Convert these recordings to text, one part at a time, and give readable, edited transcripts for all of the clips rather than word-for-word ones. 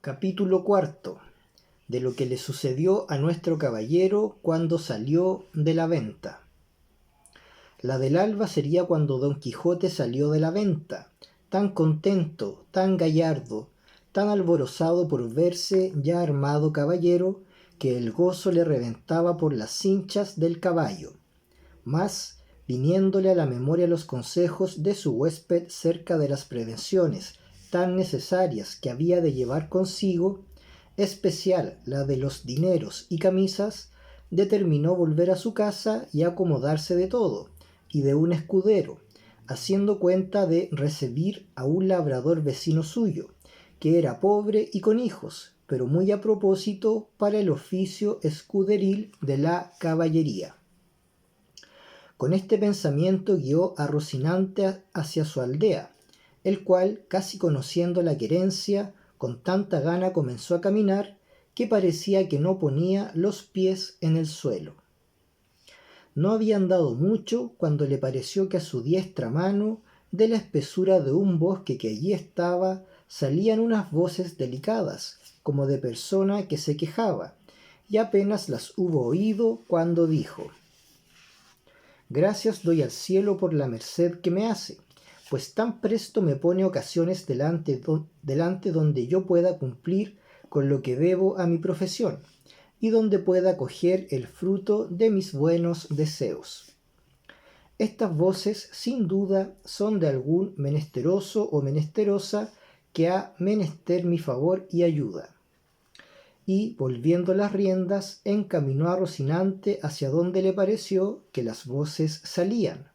Capítulo cuarto. De lo que le sucedió a nuestro caballero cuando salió de la venta. La del alba sería cuando Don Quijote salió de la venta, tan contento, tan gallardo, tan alborozado por verse ya armado caballero, que el gozo le reventaba por las cinchas del caballo. Mas, viniéndole a la memoria los consejos de su huésped cerca de las prevenciones tan necesarias que había de llevar consigo, especial la de los dineros y camisas, determinó volver a su casa y acomodarse de todo, y de un escudero, haciendo cuenta de recebir a un labrador vecino suyo, que era pobre y con hijos, pero muy a propósito para el oficio escuderil de la caballería. Con este pensamiento guió a Rocinante hacia su aldea, el cual, casi conociendo la querencia, con tanta gana comenzó a caminar, que parecía que no ponía los pies en el suelo. No había andado mucho cuando le pareció que a su diestra mano, de la espesura de un bosque que allí estaba, salían unas voces delicadas, como de persona que se quejaba, y apenas las hubo oído cuando dijo: «Gracias doy al cielo por la merced que me hace, pues tan presto me pone ocasiones delante donde yo pueda cumplir con lo que debo a mi profesión, y donde pueda coger el fruto de mis buenos deseos». Estas voces, sin duda, son de algún menesteroso o menesterosa que ha menester mi favor y ayuda. Y, volviendo las riendas, encaminó a Rocinante hacia donde le pareció que las voces salían.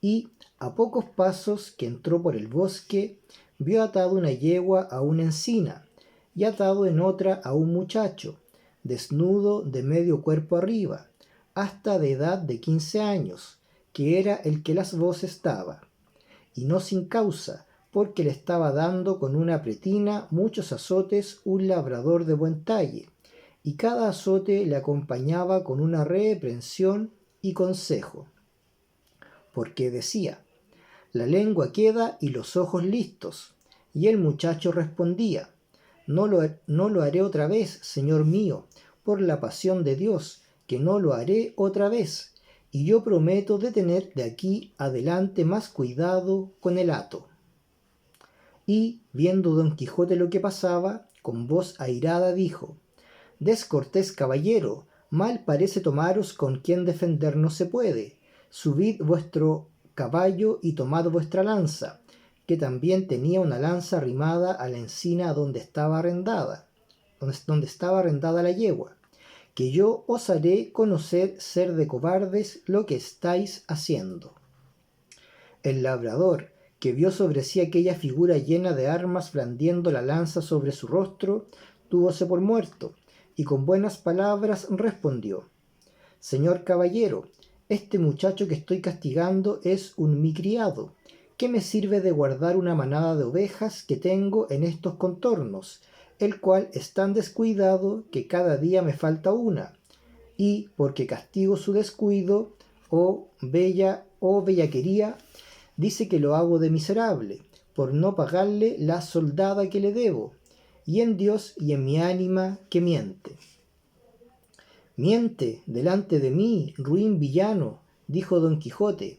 Y, a pocos pasos que entró por el bosque, vio atado una yegua a una encina, y atado en otra a un muchacho, desnudo de medio cuerpo arriba, hasta de edad de 15 años, que era el que las voces daba, y no sin causa, porque le estaba dando con una pretina muchos azotes un labrador de buen talle, y cada azote le acompañaba con una reprensión y consejo. Porque decía: «La lengua queda y los ojos listos», y el muchacho respondía: no lo haré otra vez, señor mío, por la pasión de Dios, que no lo haré otra vez, y yo prometo de tener de aquí adelante más cuidado con el hato». Y, viendo Don Quijote lo que pasaba, con voz airada dijo: «Descortés caballero, mal parece tomaros con quien defender no se puede. Subid vuestro caballo y tomad vuestra lanza», que también tenía una lanza arrimada a la encina donde estaba arrendada la yegua, «que yo os haré conocer ser de cobardes lo que estáis haciendo». El labrador, que vio sobre sí aquella figura llena de armas blandiendo la lanza sobre su rostro, túvose por muerto, y con buenas palabras respondió: «Señor caballero, este muchacho que estoy castigando es un mi criado, que me sirve de guardar una manada de ovejas que tengo en estos contornos, el cual es tan descuidado que cada día me falta una, y porque castigo su descuido o bellaquería, dice que lo hago de miserable, por no pagarle la soldada que le debo, y en Dios y en mi ánima que miente». «Miente delante de mí, ruin villano», dijo Don Quijote,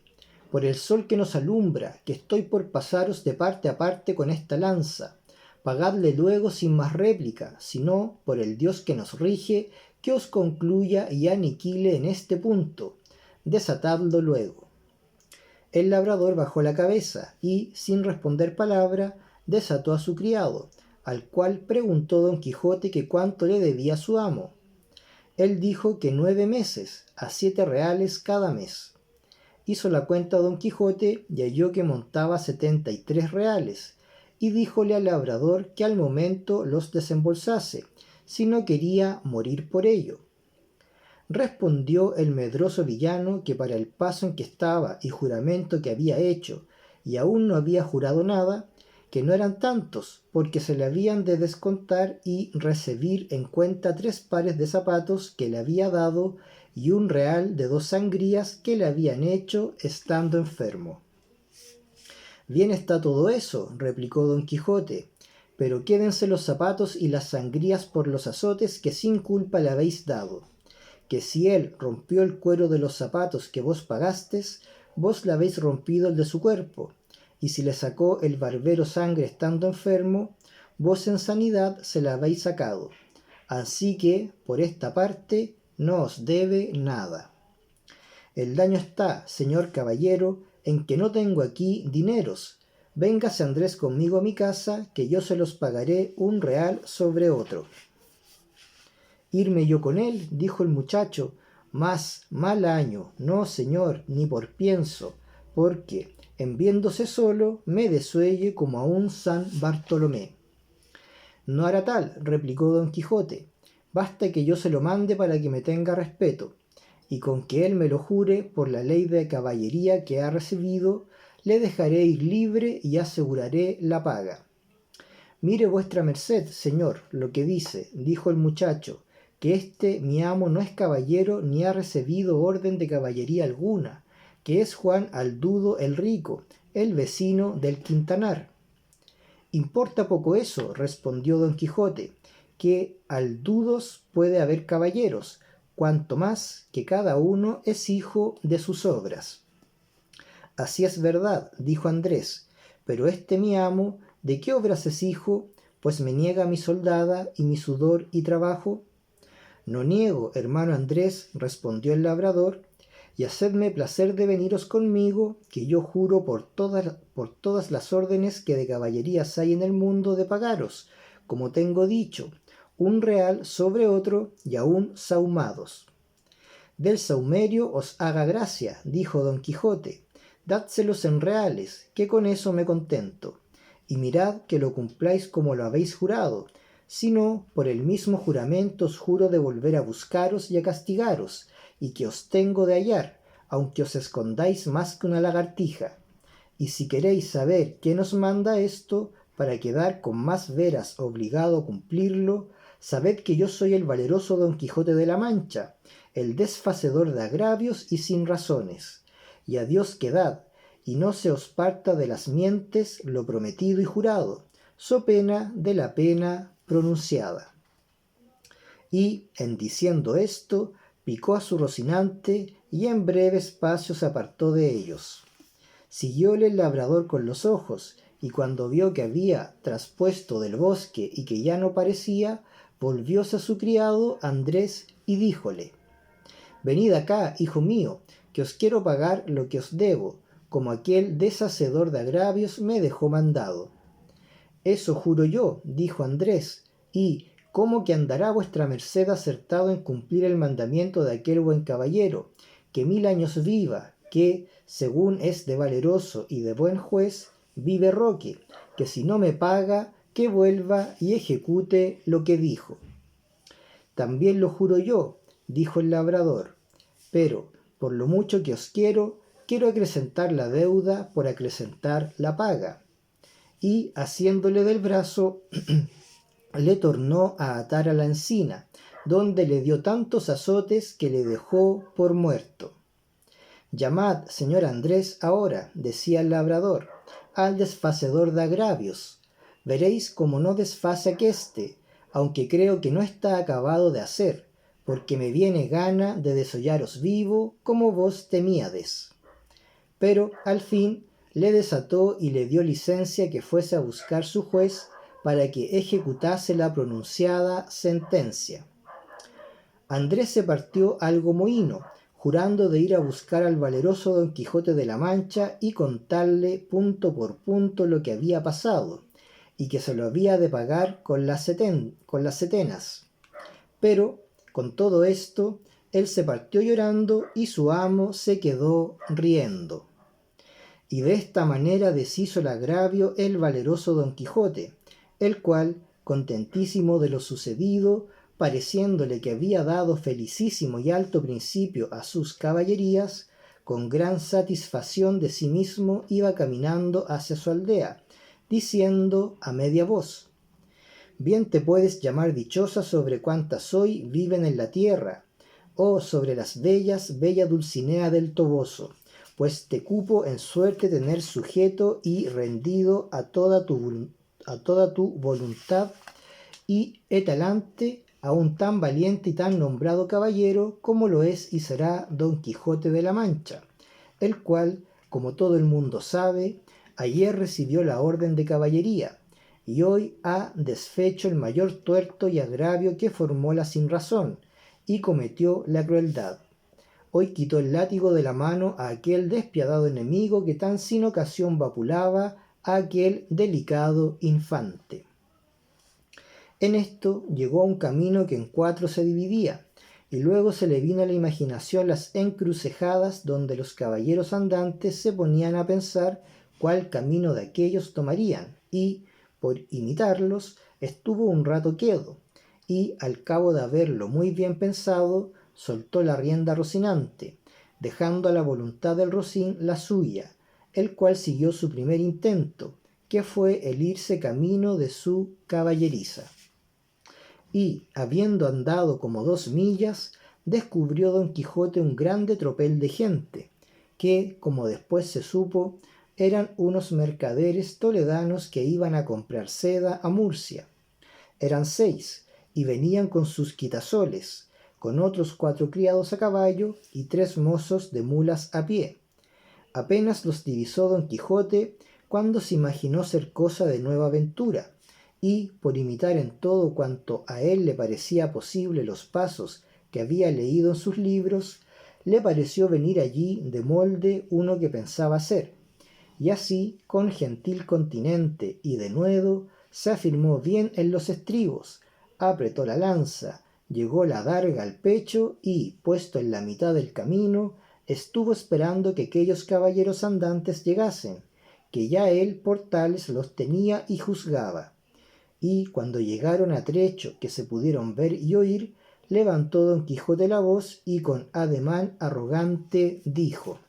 «por el sol que nos alumbra, que estoy por pasaros de parte a parte con esta lanza. Pagadle luego sin más réplica, sino, por el Dios que nos rige, que os concluya y aniquile en este punto. Desatadlo luego». El labrador bajó la cabeza y, sin responder palabra, desató a su criado, al cual preguntó Don Quijote que cuánto le debía a su amo. Él dijo que 9 meses, a 7 reales cada mes. Hizo la cuenta Don Quijote y halló que montaba 73 reales, y díjole al labrador que al momento los desembolsase, si no quería morir por ello. Respondió el medroso villano que para el paso en que estaba y juramento que había hecho, y aún no había jurado nada, que no eran tantos, porque se le habían de descontar y recebir en cuenta 3 pares de zapatos que le había dado y un real de 2 sangrías que le habían hecho estando enfermo. «Bien está todo eso», replicó Don Quijote, pero quédense los zapatos y las sangrías por los azotes que sin culpa le habéis dado. Que si él rompió el cuero de los zapatos que vos pagastes, vos le habéis rompido el de su cuerpo, y si le sacó el barbero sangre estando enfermo, vos en sanidad se la habéis sacado. Así que, por esta parte, no os debe nada. El daño está, señor caballero, en que no tengo aquí dineros. Véngase Andrés conmigo a mi casa, que yo se los pagaré un real sobre otro. Irme yo con él, dijo el muchacho, mas mal año, no señor, ni por pienso, porque, en viéndose solo, me desuelle como a un San Bartolomé. No hará tal, replicó don Quijote, basta que yo se lo mande para que me tenga respeto, y con que él me lo jure por la ley de caballería que ha recibido, le dejaré ir libre y aseguraré la paga. Mire vuestra merced, señor, lo que dice, dijo el muchacho, que este mi amo no es caballero ni ha recibido orden de caballería alguna, que es Juan Aldudo el Rico, el vecino del Quintanar. Importa poco eso, respondió don Quijote, que Aldudos puede haber caballeros, cuanto más que cada uno es hijo de sus obras. Así es verdad, dijo Andrés, pero este mi amo, ¿de qué obras es hijo? Pues me niega mi soldada y mi sudor y trabajo. No niego, hermano Andrés, respondió el labrador, y hacedme placer de veniros conmigo, que yo juro por todas las órdenes que de caballerías hay en el mundo de pagaros, como tengo dicho, un real sobre otro y aún sahumados. Del sahumerio os haga gracia, dijo don Quijote, dádselos en reales, que con eso me contento, y mirad que lo cumpláis como lo habéis jurado, si no, por el mismo juramento os juro de volver a buscaros y a castigaros, y que os tengo de hallar, aunque os escondáis más que una lagartija. Y si queréis saber quién os manda esto, para quedar con más veras obligado a cumplirlo, sabed que yo soy el valeroso don Quijote de la Mancha, el desfacedor de agravios y sin razones. Y a Dios quedad, y no se os parta de las mientes lo prometido y jurado, so pena de la pena pronunciada. Y, en diciendo esto, picó a su Rocinante y en breve espacio se apartó de ellos. Siguióle el labrador con los ojos, y cuando vio que había traspuesto del bosque y que ya no parecía, volvióse a su criado Andrés y díjole: Venid acá, hijo mío, que os quiero pagar lo que os debo, como aquel deshacedor de agravios me dejó mandado. Eso juro yo, dijo Andrés, y ¿cómo que andará vuestra merced acertado en cumplir el mandamiento de aquel buen caballero, que 1000 años viva, que, según es de valeroso y de buen juez, vive Roque, que si no me paga, que vuelva y ejecute lo que dijo? También lo juro yo, dijo el labrador, pero, por lo mucho que os quiero acrecentar la deuda por acrecentar la paga. Y, asiéndole del brazo, le tornó a atar a la encina, donde le dio tantos azotes que le dejó por muerto. Llamad, señor Andrés, ahora, decía el labrador, al desfacedor de agravios. Veréis cómo no desface aquéste, aunque creo que no está acabado de hacer, porque me viene gana de desollaros vivo, como vos temíades. Pero, al fin, le desató y le dio licencia que fuese a buscar su juez para que ejecutase la pronunciada sentencia. Andrés se partió algo mohíno, jurando de ir a buscar al valeroso don Quijote de la Mancha y contarle punto por punto lo que había pasado, y que se lo había de pagar con las setenas. Pero, con todo esto, él se partió llorando y su amo se quedó riendo. Y de esta manera deshizo el agravio el valeroso don Quijote, el cual, contentísimo de lo sucedido, pareciéndole que había dado felicísimo y alto principio a sus caballerías, con gran satisfacción de sí mismo iba caminando hacia su aldea, diciendo a media voz: Bien te puedes llamar dichosa sobre cuantas hoy viven en la tierra, o sobre las bellas, bella Dulcinea del Toboso, pues te cupo en suerte tener sujeto y rendido a toda toda tu voluntad y talante a un tan valiente y tan nombrado caballero como lo es y será Don Quijote de la Mancha, el cual, como todo el mundo sabe, ayer recibió la orden de caballería y hoy ha desfecho el mayor tuerto y agravio que formó la sinrazón y cometió la crueldad. Hoy quitó el látigo de la mano a aquel despiadado enemigo que tan sin ocasión vapulaba a aquel delicado infante. En esto llegó a un camino que en 4 se dividía, y luego se le vino a la imaginación las encrucejadas donde los caballeros andantes se ponían a pensar cuál camino de aquellos tomarían, y, por imitarlos, estuvo un rato quedo, y al cabo de haberlo muy bien pensado, soltó la rienda a Rocinante, dejando a la voluntad del Rocín la suya, el cual siguió su primer intento, que fue el irse camino de su caballeriza. Y, habiendo andado como 2 millas, descubrió Don Quijote un grande tropel de gente, que, como después se supo, eran unos mercaderes toledanos que iban a comprar seda a Murcia. Eran 6, y venían con sus quitasoles, con otros 4 criados a caballo y 3 mozos de mulas a pie. Apenas los divisó Don Quijote cuando se imaginó ser cosa de nueva aventura, y, por imitar en todo cuanto a él le parecía posible los pasos que había leído en sus libros, le pareció venir allí de molde uno que pensaba ser, y así, con gentil continente y denuedo, se afirmó bien en los estribos, apretó la lanza, llegó la adarga al pecho y, puesto en la mitad del camino, estuvo esperando que aquellos caballeros andantes llegasen, que ya él por tales los tenía y juzgaba. Y cuando llegaron a trecho que se pudieron ver y oír, levantó Don Quijote la voz y con ademán arrogante dijo: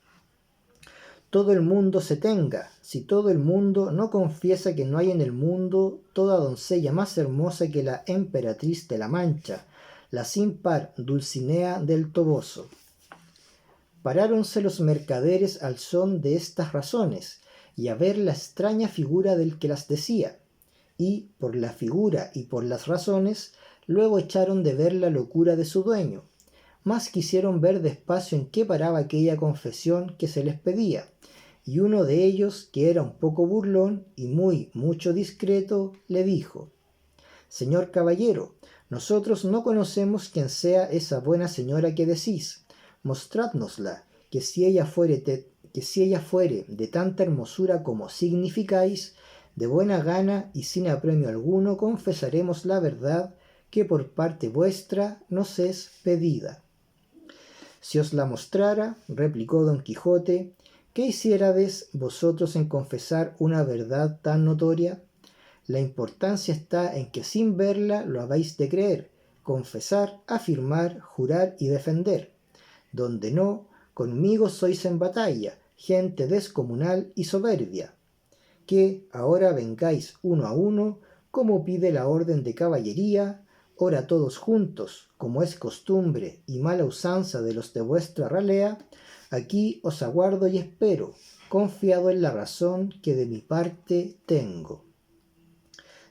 todo el mundo se tenga, si todo el mundo no confiesa que no hay en el mundo toda doncella más hermosa que la emperatriz de la Mancha, la sin par Dulcinea del Toboso. Paráronse los mercaderes al son de estas razones, y a ver la extraña figura del que las decía, y por la figura y por las razones, luego echaron de ver la locura de su dueño, mas quisieron ver despacio en qué paraba aquella confesión que se les pedía, y uno de ellos, que era un poco burlón y mucho discreto, le dijo: señor caballero, nosotros no conocemos quién sea esa buena señora que decís, mostrádnosla, que si ella fuere de tanta hermosura como significáis, de buena gana y sin apremio alguno confesaremos la verdad que por parte vuestra nos es pedida. Si os la mostrara, replicó Don Quijote, ¿qué hiciérades vosotros en confesar una verdad tan notoria? La importancia está en que sin verla lo habéis de creer, confesar, afirmar, jurar y defender. Donde no, conmigo sois en batalla, gente descomunal y soberbia. Que ahora vengáis uno a uno, como pide la orden de caballería, ora todos juntos, como es costumbre y mala usanza de los de vuestra ralea, aquí os aguardo y espero, confiado en la razón que de mi parte tengo.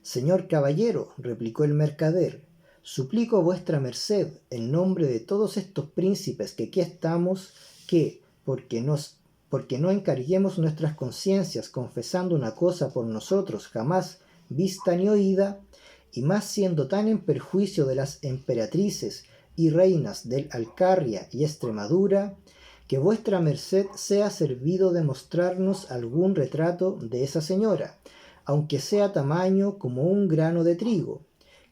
Señor caballero, replicó el mercader, suplico a vuestra merced, en nombre de todos estos príncipes que aquí estamos, que, porque no encarguemos nuestras conciencias confesando una cosa por nosotros jamás vista ni oída, y más siendo tan en perjuicio de las emperatrices y reinas del Alcarria y Extremadura, que vuestra merced sea servido de mostrarnos algún retrato de esa señora, aunque sea tamaño como un grano de trigo,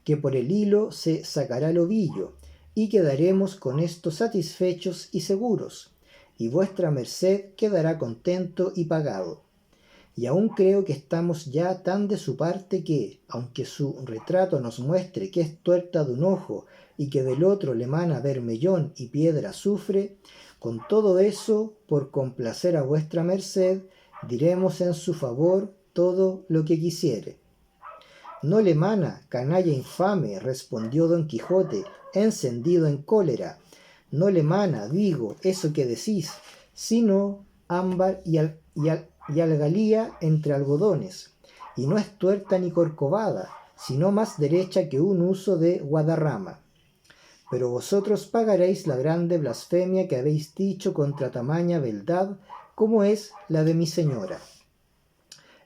que por el hilo se sacará el ovillo, y quedaremos con esto satisfechos y seguros, y vuestra merced quedará contento y pagado. Y aún creo que estamos ya tan de su parte que, aunque su retrato nos muestre que es tuerta de un ojo y que del otro le mana bermellón y piedra azufre, con todo eso, por complacer a vuestra merced, diremos en su favor todo lo que quisiere. No le mana, canalla infame, respondió Don Quijote, encendido en cólera. No le mana, digo, eso que decís, sino ámbar y algalía entre algodones, y no es tuerta ni corcovada, sino más derecha que un huso de Guadarrama. Pero vosotros pagaréis la grande blasfemia que habéis dicho contra tamaña beldad, como es la de mi señora.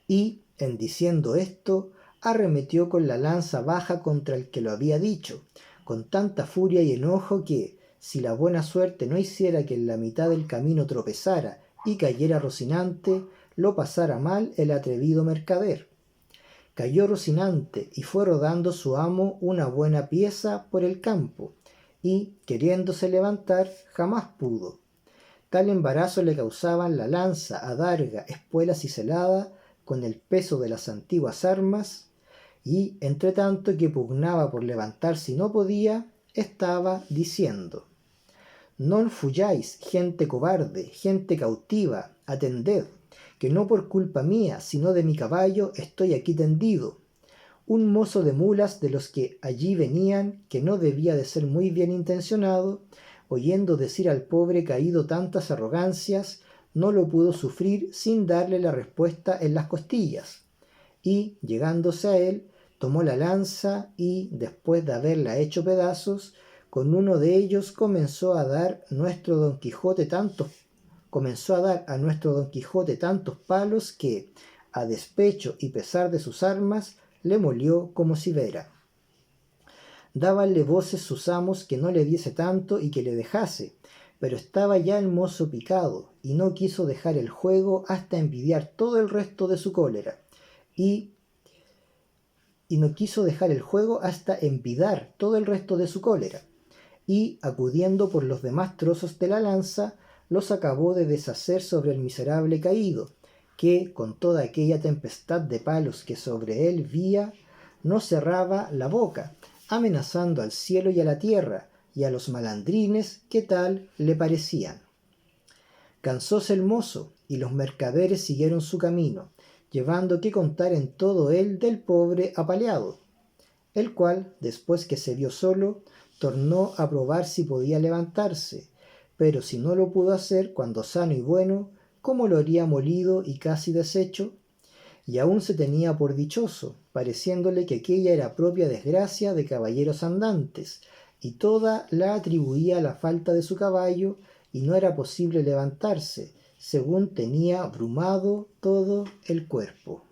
Y, en diciendo esto, arremetió con la lanza baja contra el que lo había dicho, con tanta furia y enojo que, si la buena suerte no hiciera que en la mitad del camino tropezara y cayera Rocinante, lo pasara mal el atrevido mercader. Cayó Rocinante y fue rodando su amo una buena pieza por el campo, y, queriéndose levantar, jamás pudo. Tal embarazo le causaban la lanza, adarga, espuelas y celada, con el peso de las antiguas armas, y, entre tanto que pugnaba por levantarse y no podía, estaba diciendo: «Non fuyáis, gente cobarde, gente cautiva, atended, que no por culpa mía, sino de mi caballo, estoy aquí tendido». Un mozo de mulas de los que allí venían, que no debía de ser muy bien intencionado, oyendo decir al pobre caído tantas arrogancias, no lo pudo sufrir sin darle la respuesta en las costillas, y, llegándose a él, tomó la lanza y, después de haberla hecho pedazos, con uno de ellos comenzó a dar a nuestro Don Quijote tantos palos que, a despecho y pesar de sus armas, le molió como cibera. Dábanle voces sus amos que no le diese tanto y que le dejase, pero estaba ya el mozo picado, y no quiso dejar el juego hasta envidiar todo el resto de su cólera, y no quiso dejar el juego hasta envidar todo el resto de su cólera, y, acudiendo por los demás trozos de la lanza, los acabó de deshacer sobre el miserable caído, que, con toda aquella tempestad de palos que sobre él vía, no cerraba la boca, amenazando al cielo y a la tierra, y a los malandrines que tal le parecían. Cansóse el mozo, y los mercaderes siguieron su camino, llevando que contar en todo él del pobre apaleado, el cual, después que se vio solo, tornó a probar si podía levantarse, pero si no lo pudo hacer cuando sano y bueno, ¿cómo lo haría molido y casi deshecho? Y aún se tenía por dichoso, pareciéndole que aquella era propia desgracia de caballeros andantes, y toda la atribuía a la falta de su caballo, y no era posible levantarse, según tenía brumado todo el cuerpo.